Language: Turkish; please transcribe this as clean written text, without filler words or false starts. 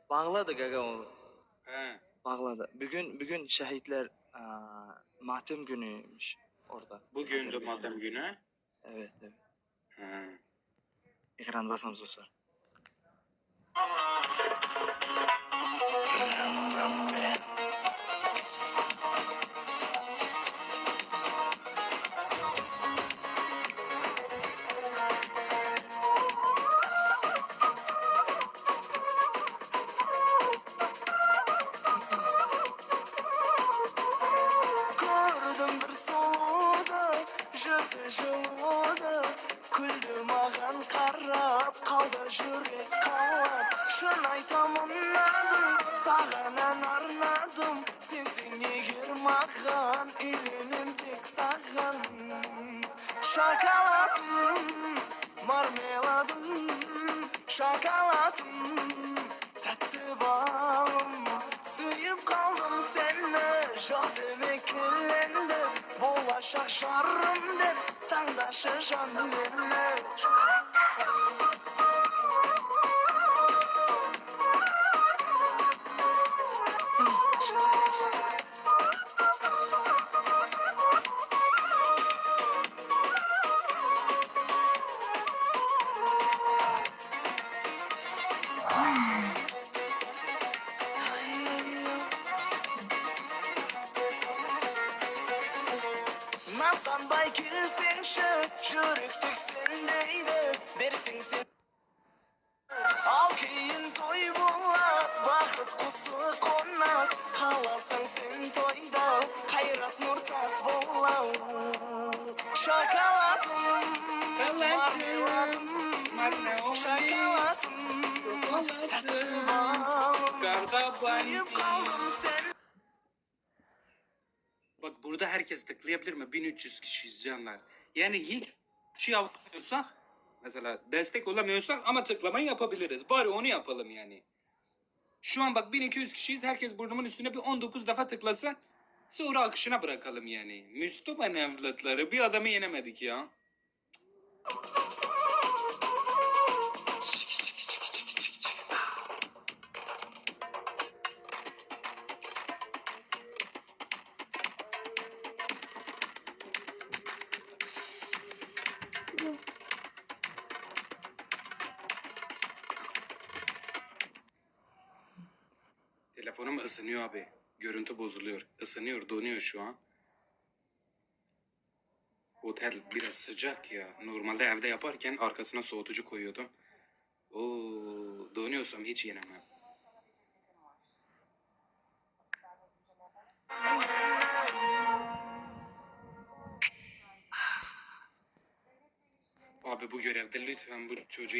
Bağladı gaga onu. He. Bağladı. Bugün şehitler matem günüymüş orada. Bugün de matem günü. Evet, evet. He. Ekran basamız olsa. Gördüm bir soluda, yüzü жылыda, güldü mağan qarab, kaldı yürek kalab. Şun aytamın adım, sağanan arnadım, sensin egir mağan, elinim tek sağan. Şokoladım, marmeladım, şokoladım, tatlı balım. Suyup kaldım seninle, çok demek elinde. Bulaşak şarım der, tangdaşı canımle. Nasıl bay girsen şu, yürüktük sendeydi, bersin sen. Al keyin toy bulat, bakıt kusu konak, kalasın sen toyda, hayrat nurtas bolam. Şokoladım, marmeladım, şokoladım, tatlı balım, suyup kaldım sen. Bak burada herkes tıklayabilir mi? 1300 kişi izleyenler. Yani hiç şey yapamıyorsak, mesela destek olamıyorsak ama tıklamayı yapabiliriz. Bari onu yapalım yani. Şu an bak 1200 kişiyiz. Herkes burnumun üstüne bir 19 defa tıklasın. Sonra akışına bırakalım yani. Müslüman evlatları, bir adamı yenemedik ya. Telefonum ısınıyor abi. Görüntü bozuluyor. Isınıyor, donuyor şu an. Otel biraz sıcak ya. Normalde evde yaparken arkasına soğutucu koyuyordum. Oo, donuyorsam hiç yenemem. Abi bu görevde lütfen bu çocuğu